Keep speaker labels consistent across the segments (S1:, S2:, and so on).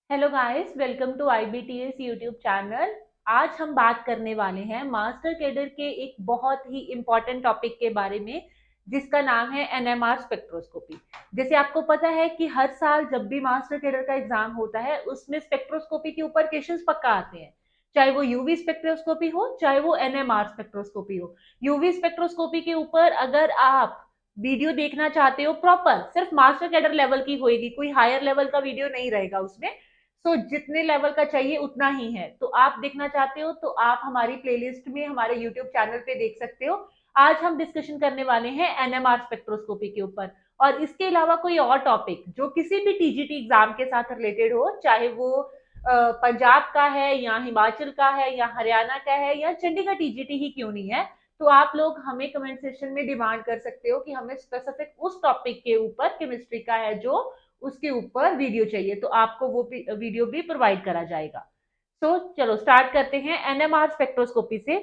S1: Hello guys, welcome to IBTS YouTube channel. आज हम बात करने वाले हैं मास्टर कैडर के एक बहुत ही इम्पोर्टेंट टॉपिक के बारे में, जिसका नाम है NMR स्पेक्ट्रोस्कोपी। जैसे आपको पता है कि हर साल जब भी मास्टर कैडर का एग्जाम होता है उसमें स्पेक्ट्रोस्कोपी के ऊपर क्वेश्चंस पक्का आते हैं, चाहे वो यूवी स्पेक्ट्रोस्कोपी हो चाहे वो NMR स्पेक्ट्रोस्कोपी हो। यूवी स्पेक्ट्रोस्कोपी के ऊपर अगर आप वीडियो देखना चाहते हो प्रॉपर, सिर्फ मास्टर कैडर लेवल की होगी, कोई हायर लेवल का वीडियो नहीं रहेगा उसमें। सो जितने लेवल का चाहिए उतना ही है। तो आप देखना चाहते हो तो आप हमारी प्लेलिस्ट में हमारे यूट्यूब चैनल पे देख सकते हो। आज हम डिस्कशन करने वाले हैं NMR स्पेक्ट्रोस्कोपी के ऊपर, और इसके अलावा कोई और टॉपिक जो किसी भी TGT एग्जाम के साथ रिलेटेड हो, चाहे वो पंजाब का है या हिमाचल का है या हरियाणा का है या चंडीगढ़ TGT ही क्यों नहीं है, तो आप लोग हमें कमेंट सेक्शन में डिमांड कर सकते हो कि हमें स्पेसिफिक उस टॉपिक के ऊपर, केमिस्ट्री का है जो, उसके ऊपर वीडियो चाहिए, तो आपको वो वीडियो भी प्रोवाइड करा जाएगा। तो चलो स्टार्ट करते हैं NMR स्पेक्ट्रोस्कोपी से।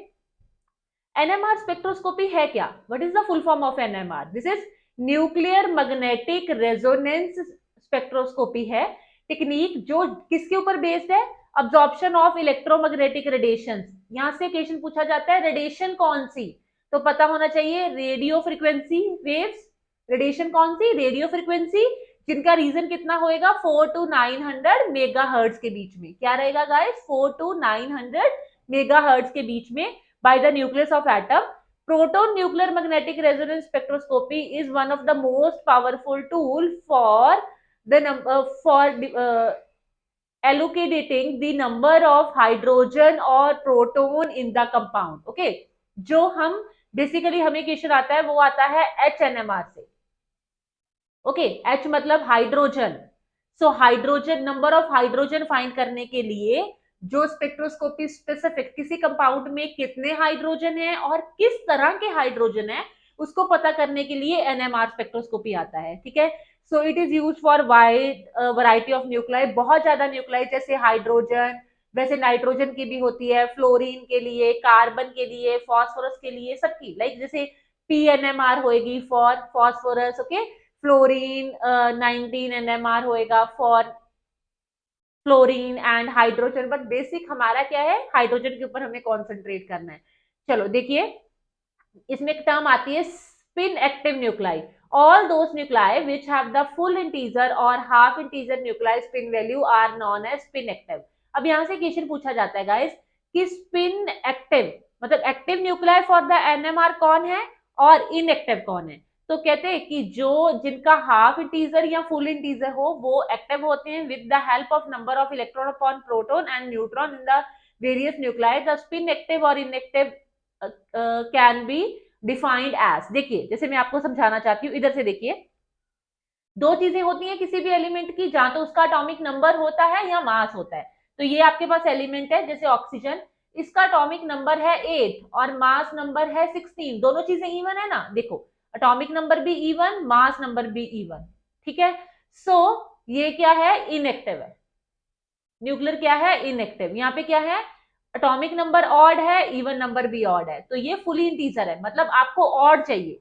S1: NMR स्पेक्ट्रोस्कोपी है क्या? What is the full form of NMR? This is nuclear magnetic resonance spectroscopy है। टेक्निक जो किसके ऊपर बेस्ड है? Absorption of electromagnetic radiation. यहां से क्वेश्चन पूछा जाता है, रेडिएशन कौन सी? तो पता होना चाहिए, रेडियो फ्रीक्वेंसी वेव्स। रेडिएशन कौन सी? रेडियो फ्रीक्वेंसी, जिनका रीजन कितना होएगा? 4 to 900 मेगा हर्ट्ज के बीच में। क्या रहेगा गाइस? 4 to 900 मेगा हर्ट्ज के बीच में by the nucleus of atom. Proton nuclear magnetic resonance spectroscopy is one of the most powerful tool for the elucidating the number of hydrogen or proton in the compound. Okay, जो हम basically हमें question आता है वो आता है HNMR से। Okay, H मतलब hydrogen. So hydrogen, number of hydrogen find करने के लिए जो स्पेक्ट्रोस्कोपी स्पेसिफिक किसी कंपाउंड में कितने हाइड्रोजन है और किस तरह के हाइड्रोजन है उसको पता करने के लिए NMR स्पेक्ट्रोस्कोपी आता है। ठीक है, so it is use for wide variety of nuclei, बहुत ज्यादा न्यूक्लाई, जैसे हाइड्रोजन, वैसे नाइट्रोजन की भी होती है, फ्लोरीन के लिए, कार्बन के लिए, फॉस्फोरस के लिए, सबकी, लाइक जैसे PNMR होएगी for phosphorus. Okay, fluorine 19 NMR होएगा for fluorine and hydrogen. But basic हमारा क्या है? हाइड्रोजन के ऊपर हमें कॉन्सेंट्रेट करना है। चलो देखिए, इसमें एक टर्म आती है spin active nuclei. All those nuclei which have the full integer और half integer nuclei spin value are known as spin active. अब यहां से क्वेश्चन पूछा जाता है गाइस कि स्पिन एक्टिव मतलब active nuclei for the NMR कौन है और इनएक्टिव कौन है। तो कहते हैं कि जो जिनका हाफ इंटीजर या फुल इंटीजर हो वो एक्टिव होते हैं with the help of number of electron upon proton and neutron in the various nuclei. The spin active और inactive can be defined as. देखिए, जैसे मैं आपको समझाना चाहती हूँ, इधर से देखिए, दो चीजें होती हैं किसी भी एलिमेंट की, जहां तो उसका अटोमिक नंबर होता है या मास होता है। तो ये आपके पास एलिमेंट है जैसे ऑक्सीजन, इसका अटोमिक नंबर है 8 और मास नंबर है 16। दोनों चीजें इवन है ना, देखो, अटोमिक नंबर भी इवन, मास नंबर भी इवन। ठीक है, सो ये क्या है? इनएक्टिव है। न्यूक्लियर क्या है? इनएक्टिव। यहाँ पे क्या है? एटॉमिक नंबर ऑड है, इवन नंबर भी ऑड है, तो ये फुली इंटीजर है। मतलब आपको ऑड चाहिए,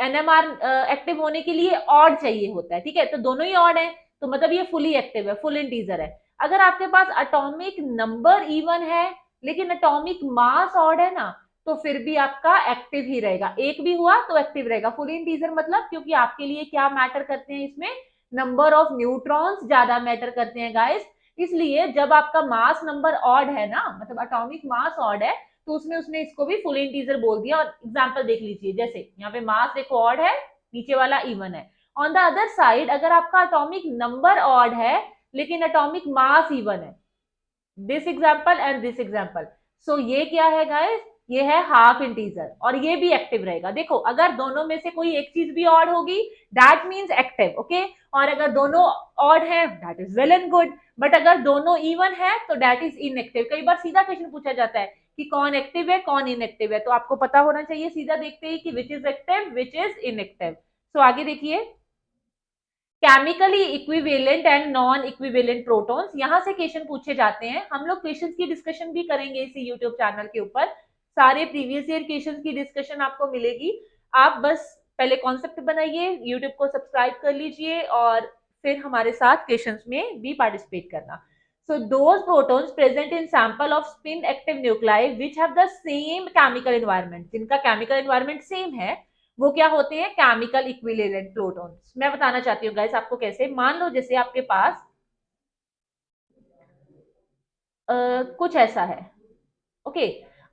S1: NMR एक्टिव होने के लिए ऑड चाहिए होता है। ठीक है, तो दोनों ही ऑड है, तो मतलब ये फुली एक्टिव है, फुल इंटीजर है। अगर आपके पास एटॉमिक नंबर इवन है लेकिन एटॉमिक मास ऑड है ना, तो फिर भी आपका एक्टिव ही रहेगा। एक भी हुआ तो एक्टिव रहेगा। फुल इंटीजर मतलब, क्योंकि आपके लिए क्या मैटर करते हैं इसमें? नंबर ऑफ न्यूट्रॉन्स ज्यादा मैटर करते हैं गाइस। इसलिए जब आपका मास नंबर ऑड है ना, मतलब एटॉमिक मास ऑड है, तो उसमें उसने इसको भी फुल इंटीजर बोल दिया। और एग्जांपल देख लीजिए, जैसे यहाँ पे मास देखो ऑड है, नीचे वाला इवन है। ऑन द अदर साइड अगर आपका एटॉमिक नंबर ऑड है लेकिन एटॉमिक मास इवन है, this example and this example, so ये क्या है गाइस? ये है हाफ इंटीजर, और ये भी एक्टिव रहेगा। देखो, अगर दोनों में से कोई एक चीज भी ऑड होगी दैट मीन्स एक्टिव। ओके, और अगर दोनों ऑड है that is well and good, but अगर दोनों इवन है तो दैट इज इनएक्टिव। कई बार सीधा क्वेश्चन पूछा जाता है कि कौन एक्टिव है कौन इनएक्टिव है, तो आपको पता होना चाहिए सीधा देखते ही कि which is active which is inactive. So आगे देखिए, chemically equivalent and non equivalent protons, यहां से क्वेश्चन पूछे जाते हैं। हम लोग क्वेश्चंस की डिस्कशन भी करेंगे इसी यूट्यूब चैनल के ऊपर। सारे प्रीवियस ईयर क्वेश्चंस की डिस्कशन आपको मिलेगी। आप बस पहले कॉन्सेप्ट बनाइए, यूट्यूब को सब्सक्राइब कर लीजिए और फिर हमारे साथ क्वेश्चंस में भी पार्टिसिपेट करना। So those protons present in sample of spin active nuclei which have the same chemical environment, जिनका chemical environment same है, वो क्या होते हैं? chemical equivalent protons। मैं बताना चाहती हूँ गाइस आपको कैसे। मान लो जैसे आपके पास कुछ ऐसा है, ओके।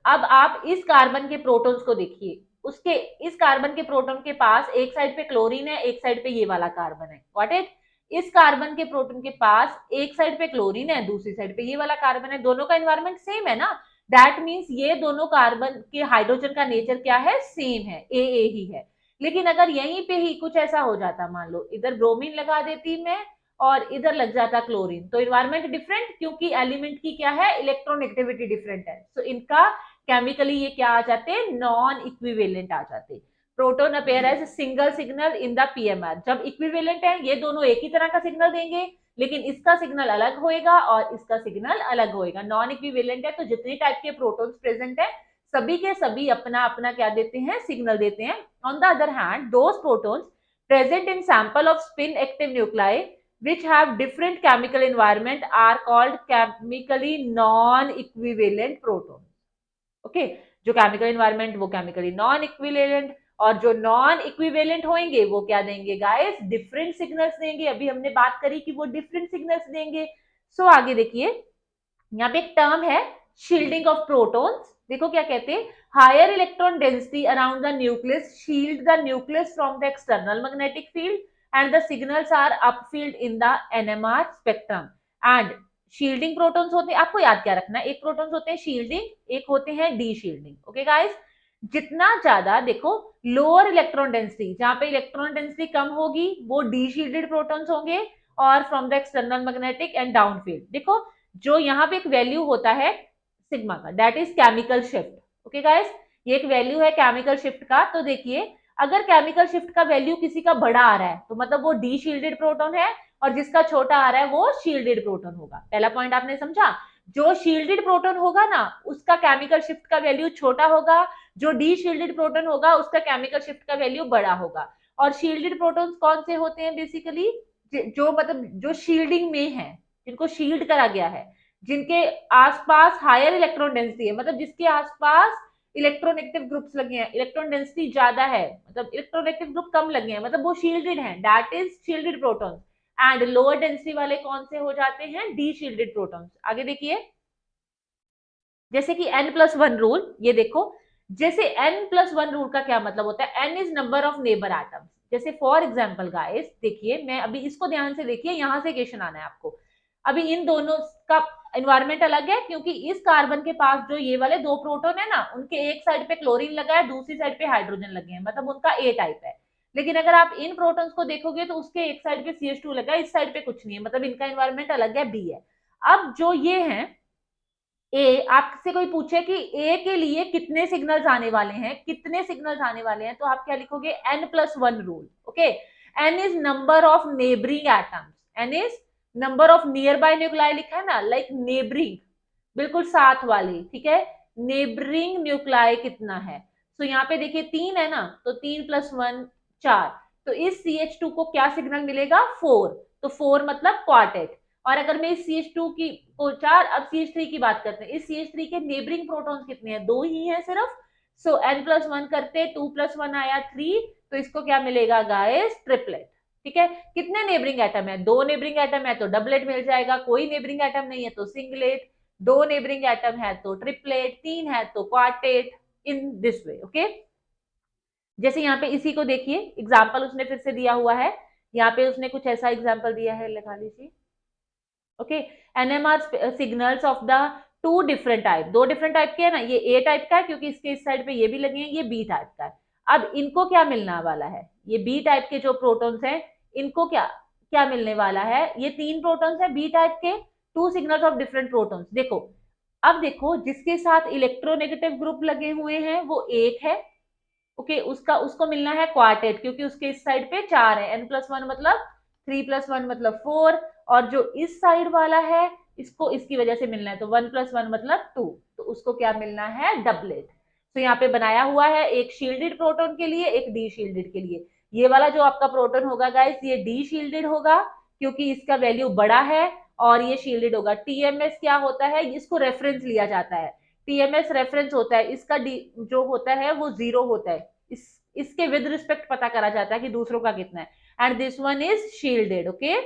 S1: अब आप इस कार्बन के प्रोटॉन्स को देखिए, उसके इस कार्बन के प्रोटॉन के पास एक साइड पे क्लोरीन है, एक साइड पे ये वाला कार्बन है, व्हाट इट। इस कार्बन के प्रोटॉन के पास एक साइड पे क्लोरीन है, दूसरी साइड पे ये वाला कार्बन है, दोनों का एनवायरमेंट सेम है ना। दैट मीन्स ये दोनों कार्बन के हाइड्रोजन का नेचर क्या है? सेम है, ए ही है। लेकिन अगर यहीं पे ही कुछ ऐसा हो जाता, मान लो इधर ब्रोमीन लगा देती मैं और इधर लग जाता क्लोरीन, तो इन्वायरमेंट डिफरेंट, क्योंकि एलिमेंट की क्या है? इलेक्ट्रोनेगेटिविटी डिफरेंट है। सो इनका केमिकली ये क्या आ जाते हैं? नॉन इक्विवेलेंट आ जाते हैं। Proton appear as single signal in the PMR. जब इक्विवेलेंट है, ये दोनों एक ही तरह का सिग्नल देंगे, लेकिन इसका सिग्नल अलग होएगा और इसका सिग्नल अलग होएगा। नॉन इक्विवेलेंट है तो जितनी टाइप के प्रोटॉन्स प्रेजेंट है, सभी के सभी अपना अपना क्या देते हैं? सिग्नल देते हैं। On the other hand, those protons present in sample of spin active nuclei which have different chemical environment are called chemically non equivalent protons। Okay, जो केमिकल एनवायरमेंट वो केमिकली नॉन इक्विवेलेंट, और जो non equivalent होंगे वो क्या देंगे guys? Different signals देंगे। अभी हमने बात करी कि वो डिफरेंट सिग्नल्स देंगे। सो आगे देखिए, यहाँ पे एक टर्म है शील्डिंग ऑफ प्रोटॉन्स। देखो क्या कहते हैं? Higher electron density around the nucleus shield the nucleus from the external magnetic field and the signals are upfield in the NMR spectrum. And shielding protons होते हैं, आपको याद क्या रखना है? एक प्रोटॉन्स होते हैं शील्डिंग, एक होते हैं डी शील्डिंग। ओके गाइस, जितना ज्यादा देखो लोअर इलेक्ट्रॉन डेंसिटी, जहां पे इलेक्ट्रॉन डेंसिटी कम होगी वो डी शील्डेड प्रोटॉन्स होंगे, और from the external magnetic and down field. देखो जो यहाँ पे एक वैल्यू होता है सिग्मा का, that is chemical shift. Okay guys, ये एक वैल्यू है केमिकल शिफ्ट का। तो देखिए, अगर केमिकल शिफ्ट का वैल्यू किसी का बड़ा आ रहा है तो मतलब वो डी शील्डेड प्रोटॉन है, और जिसका छोटा आ रहा है वो शील्डेड प्रोटॉन होगा। पहला पॉइंट आपने समझा? जो शील्डेड प्रोटॉन होगा ना, उसका केमिकल शिफ्ट का वैल्यू छोटा होगा, जो डी शील्डेड प्रोटॉन होगा उसका केमिकल शिफ्ट का वैल्यू बड़ा होगा। और शील्डेड प्रोटॉन्स कौन से होते हैं? बेसिकली जो मतलब जो शील्डिंग में है, जिनको शील्ड करा गया है, जिनके आसपास हायर इलेक्ट्रॉन डेंसिटी है, मतलब जिसके आसपास इलेक्ट्रोनेगेटिव ग्रुप्स लगे हैं, इलेक्ट्रॉन डेंसिटी ज्यादा है, मतलब इलेक्ट्रोनेगेटिव ग्रुप कम लगे हैं, मतलब वो शील्डेड हैं, that is shielded protons. And lower density वाले कौन से हो जाते हैं? D shielded protons. आगे देखिए, जैसे कि n+1 रूल, ये देखो, जैसे n+1 रूल का क्या मतलब होता है? n is number of neighbour atoms. जैसे फॉर एग्जांपल गाइस, देखिए मैं अभी इसको ध्यान से देखिए, यहां से क्वेश्चन आना है आपको। अभी इन दोनों का एनवायरमेंट अलग है, क्योंकि इस कार्बन के पास जो ये वाले दो प्रोटॉन है ना, उनके एक साइड पे क्लोरीन लगा है, दूसरी साइड पे हाइड्रोजन लगे हैं, मतलब उनका ए टाइप है। लेकिन अगर आप इन प्रोटॉन्स को देखोगे तो उसके एक साइड पे CH2 लगा है, इस साइड पे कुछ नहीं है, मतलब इनका एनवायरमेंट अलग है, बी है। अब जो ये है ए, आपसे कोई पूछे कि ए के लिए कितने सिग्नल्स आने वाले हैं, कितने सिग्नल्स आने वाले हैं, तो आप क्या लिखोगे? n+1 rule. Okay, n is number of neighbouring atoms, n is number of near by nuclei लिखा है ना, लाइक नेबरिंग, बिल्कुल साथ वाले, ठीक है। नेबरिंग न्यूक्लाई कितना है? तो यहाँ पे देखिए 3 है ना, तो 3+1 4, तो इस CH2 को क्या सिग्नल मिलेगा? 4, तो 4 मतलब क्वार्टेट। और अगर मैं इस CH2 की को 4, अब CH3 की बात करते हैं, इस CH3 के नेबरिंग प्रोटॉन्स कितने हैं? 2 ही हैं सिर्फ। सो n+1 करते 2+1 आया 3, तो इसको क्या मिलेगा गाइस? ट्रिपलेट। ठीक है, कितने नेबरिंग एटम है? 2 नेबरिंग एटम है तो डबलेट मिल जाएगा, कोई नेबरिंग एटम नहीं है तो सिंगलेट, 2 नेबरिंग एटम है तो ट्रिपलेट, 3 है तो quartet, in this way. Okay, जैसे यहाँ पे इसी को देखिए, एग्जाम्पल उसने फिर से दिया हुआ है, यहाँ पे उसने कुछ ऐसा एग्जाम्पल दिया है, लगा लीजिए। Okay, NMR signals of the two different type, दो डिफरेंट टाइप के है ना, ये ए टाइप का है क्योंकि इसके इस साइड पे ये भी लगे हैं, ये बी टाइप का है। अब इनको क्या मिलने वाला है? ये बी टाइप के जो प्रोटॉन्स हैं, इनको क्या क्या मिलने वाला है? ये 3 प्रोटॉन्स है बी टाइप के, 2 सिग्नल्स ऑफ डिफरेंट प्रोटॉन्स। देखो, अब देखो जिसके साथ इलेक्ट्रोनेगेटिव ग्रुप लगे हुए हैं वो एक है, ओके, उसको मिलना है क्वार्टेट, क्योंकि उसके इस साइड पे 4 है, n+1 मतलब 3+1 मतलब 4, और जो इस साइड वाला है इसको इसकी वजह से मिलना है, तो 1+1 मतलब 2, तो उसको क्या मिलना है? डबलेट। तो यहाँ पे बनाया हुआ है एक शील्डेड प्रोटॉन के लिए, एक डी शील्डेड के लिए। ये वाला जो आपका प्रोटॉन होगा गाइस, ये डी शील्डेड होगा, क्योंकि इसका वैल्यू बड़ा है और ये शील्डेड होगा। टीएमएस क्या होता है, इसको रेफरेंस लिया जाता है, टीएमएस रेफरेंस होता है, इसका जो होता है वो 0 होता है, इसके विद रिस्पेक्ट पता करा जाता है कि दूसरों का कितना है। And this one is shielded, okay,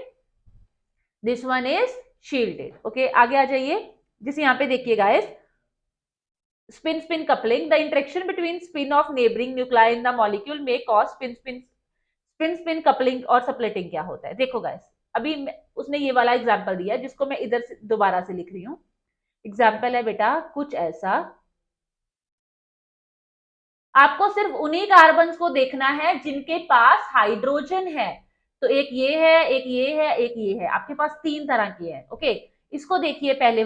S1: this one is shielded, okay. आगे आ जाइए, जिसे यहाँ पे देखिए guys, spin spin coupling, the interaction between spin of neighboring nuclei in the molecule may cause spin spin coupling और splitting क्या होता है। देखो गाइस, अभी उसने ये वाला एग्जांपल दिया जिसको मैं इधर से दोबारा से लिख रही हूँ। एग्जांपल है बेटा कुछ ऐसा, आपको सिर्फ उन्हीं कार्बन्स को देखना है जिनके पास हाइड्रोजन है। तो एक ये है, एक ये है, एक ये है, आपके पास 3 तरह के हैं, ओके। इसको देखिए, पहले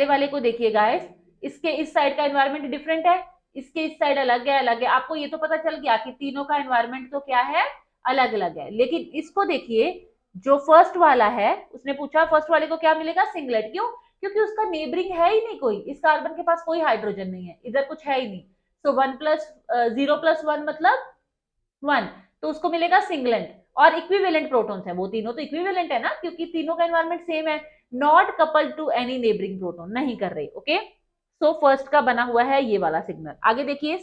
S1: वाले को देखिए गाइस, इसके इस साइड का एनवायरनमेंट डिफरेंट है, इसके इस साइड अलग है, अलग है। आपको ये तो पता चल गया कि तीनों का एनवायरनमेंट तो क्या है, अलग अलग है। लेकिन इसको देखिए, जो फर्स्ट वाला है, उसने पूछा फर्स्ट वाले को क्या मिलेगा, सिंगलेट। क्यों? क्योंकि उसका नेबरिंग है ही नहीं कोई, इस कार्बन के पास कोई हाइड्रोजन नहीं है, इधर कुछ है ही नहीं। सो 0+1 मतलब 1, तो उसको मिलेगा सिंगलेंट। और इक्विवेलेंट प्रोटॉन्स है, वो तीनों तो इक्विवेलेंट है ना, क्योंकि तीनों का एनवायरनमेंट सेम है। Not coupled to any neighbouring proton, नहीं कर रही, ओके। सो फर्स्ट का बना हुआ है ये वाला सिग्नल। आगे देखिए,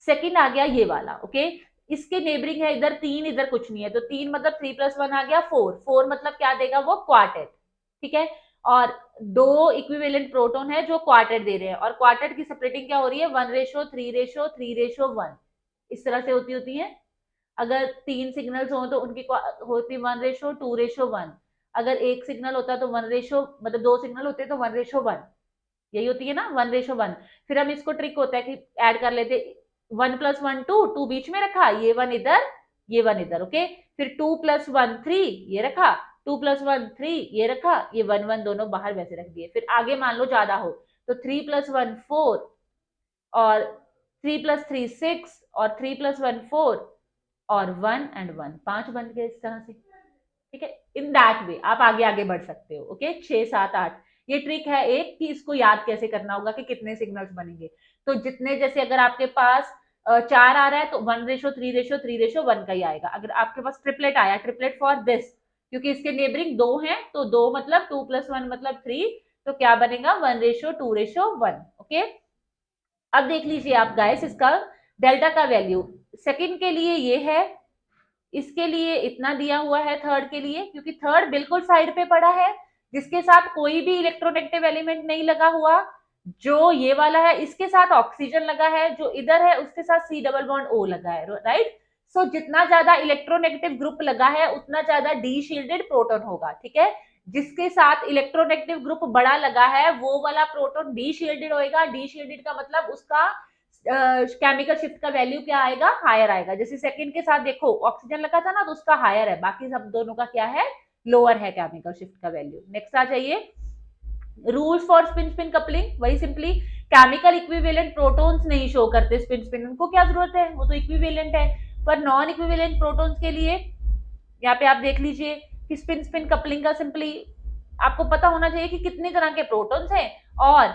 S1: सेकेंड आ गया ये वाला, ओके। इसके नेबरिंग है इधर 3, इधर कुछ नहीं है, तो 3 मतलब 3+1 आ गया 4, 4 मतलब क्या देगा वो, क्वार्टेट, ठीक है। और 2 इक्विवेलेंट प्रोटॉन है जो क्वार्टेट दे रहे हैं, और क्वार्टेट की स्प्लिटिंग क्या हो रही है, 1:3:3:3:1, इस तरह से होती है। अगर 3 सिग्नल्स हो तो उनकी होती 1:2:1, अगर एक सिग्नल होता तो 1 रेशो, मतलब 2 सिग्नल होते तो 1:1, यही होती है ना, 1:1। फिर हम इसको ट्रिक होता है कि ऐड कर लेते, 1+1 2, 2 बीच में रखा, ये 1 इधर, ये 1 इधर, ओके। फिर 2+1 3 ये रखा, 2+1 3 ये रखा, ये 1 1 दोनों बाहर वैसे रख दिए। फिर आगे मान लो ज्यादा हो तो 3+1 4, और 3+3 6, और 3+1 4, और 1 and 1, 5 बन गए इस तरह से, ठीक है। इन दैट वे आप आगे आगे बढ़ सकते हो, ओके। 6 7 8, ये ट्रिक है एक कि इसको याद कैसे करना होगा कि कितने सिग्नल्स बनेंगे। तो जितने, जैसे अगर आपके पास 4 आ रहा है तो 1:3:3:1 का ही आएगा। अगर आपके पास ट्रिपलेट आया, ट्रिपलेट फॉर दिस, क्योंकि इसके नेबरिंग 2 हैं, तो 2 मतलब 2+1 मतलब 3, तो क्या बनेगा 1:2:1, ओके। अब देख लीजिए आप गाइस, इसका डेल्टा का वैल्यू सेकंड के लिए ये है, इसके लिए इतना दिया हुआ है, थर्ड के लिए, क्योंकि थर्ड बिल्कुल साइड पे पड़ा है, जिसके साथ कोई भी इलेक्ट्रोनेगेटिव एलिमेंट नहीं लगा हुआ। जो ये वाला है इसके साथ ऑक्सीजन लगा है, जो इधर है उसके साथ C++ O लगा है, राइट। सो जितना ज्यादा इलेक्ट्रोनेगेटिव ग्रुप लगा है उतना ज्यादा डी शील्डेड प्रोटॉन होगा, ठीक है। जिसके साथ इलेक्ट्रोनेगेटिव ग्रुप बड़ा लगा है वो वाला प्रोटॉन डी शील्डेड होएगा। डी शील्डेड का मतलब उसका केमिकल शिफ्ट का वैल्यू क्या आएगा, हायर आएगा। जैसे सेकंड के साथ देखो ऑक्सीजन लगा था ना, तो उसका हायर है, बाकी सब दोनों का क्या है, लोअर है केमिकल शिफ्ट का वैल्यू। नेक्स्ट आ जाइए, rules for spin spin coupling, वही सिंपली केमिकल इक्विवेलेंट प्रोटॉन्स नहीं शो करते स्पिन स्पिन, उनको क्या जरूरत है, वो तो इक्विवेलेंट है। पर नॉन इक्विवेलेंट प्रोटॉन्स के लिए यहाँ पे आप देख लीजिए कि स्पिन स्पिन कपलिंग का सिंपली आपको पता होना चाहिए कि कितने तरह के प्रोटॉन्स हैं और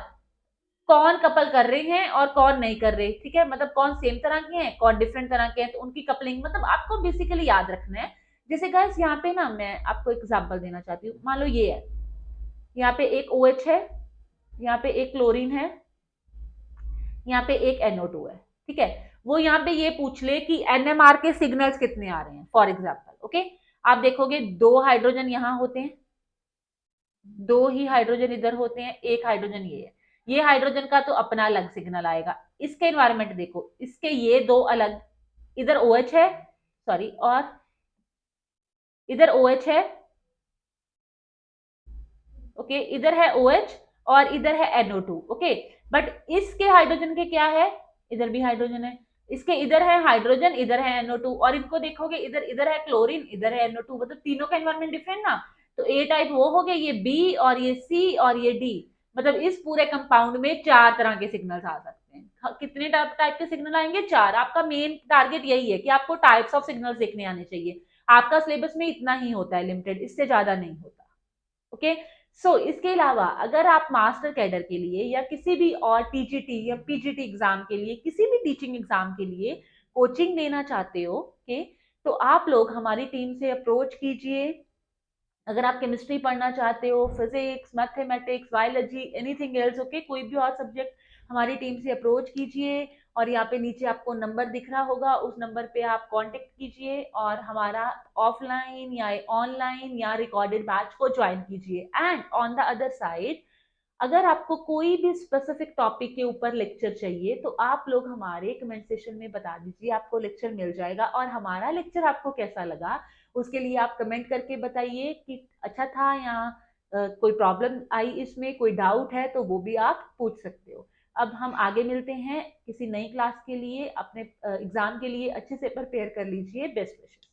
S1: कौन कपल कर रहे हैं और कौन नहीं कर रहे, ठीक है। मतलब कौन सेम तरह के हैं, कौन डिफरेंट तरह के हैं, तो उनकी कपलिंग मतलब आपको बेसिकली याद रखना है। जैसे गाइस यहाँ पे ना मैं आपको एग्जांपल देना चाहती हूँ, मान लो ये है, यहाँ पे एक OH है, यहाँ पे एक क्लोरीन है, यहाँ पे एक NO2 है, ठीक है। वो यहाँ पे ये पूछ ले कि NMR के सिग्नल्स कितने आ रहे हैं, फॉर एग्जाम्पल, ओके। आप देखोगे 2 हाइड्रोजन यहाँ होते हैं, 2 ही हाइड्रोजन इधर होते हैं, एक हाइड्रोजन ये है, ये हाइड्रोजन का तो अपना अलग सिग्नल आएगा। इसके एनवायरमेंट देखो, इसके ये 2 अलग, इधर OH है, सॉरी, और इधर OH है, ओके, इधर है OH और इधर है NO2, ओके। बट इसके हाइड्रोजन के क्या है, इधर भी हाइड्रोजन है, इसके इधर है हाइड्रोजन, इधर है NO2, और इनको देखोगे इधर इधर है क्लोरीन, इधर है NO2, मतलब तीनों का एनवायरमेंट डिफरेंट ना। तो A टाइप वो हो गए, ये B और ये C और ये D, मतलब इस पूरे कंपाउंड में 4 तरह के सिग्नल्स आ सकते हैं। कितने टाइप के सिग्नल आएंगे, 4। आपका मेन टारगेट यही है कि आपको टाइप्स ऑफ सिग्नल्स देखने आने चाहिए। आपका सिलेबस में इतना ही होता है, लिमिटेड, इससे ज्यादा नहीं होता, ओके। सो इसके अलावा अगर आप मास्टर कैडर के लिए या किसी भी और TGT या PGT एग्जाम के लिए, किसी भी टीचिंग एग्जाम के लिए कोचिंग देना चाहते हो, ओके, तो आप लोग हमारी टीम से अप्रोच कीजिए। अगर आप केमिस्ट्री पढ़ना चाहते हो, physics, mathematics, biology, anything else, okay, कोई भी और सब्जेक्ट, हमारी टीम से अप्रोच कीजिए। और यहाँ पे नीचे आपको नंबर दिख रहा होगा, उस नंबर पे आप कांटेक्ट कीजिए और हमारा ऑफलाइन या ऑनलाइन या रिकॉर्डेड बैच को ज्वाइन कीजिए। And on the other side, अगर आपको कोई भी स्पेसिफिक टॉपिक के ऊपर लेक्चर चाहिए तो आप लोग हमारे कमेंट सेशन में बता दीजिए, आपको लेक्चर मिल जाएगा। और हमारा लेक्चर आपको कैसा लगा उसके लिए आप कमेंट करके बताइए कि अच्छा था या कोई प्रॉब्लम आई, इसमें कोई डाउट है तो वो भी आप पूछ सकते हो। अब हम आगे मिलते हैं किसी नई क्लास के लिए। अपने एग्जाम के लिए अच्छे से प्रिपेयर कर लीजिए। Best wishes.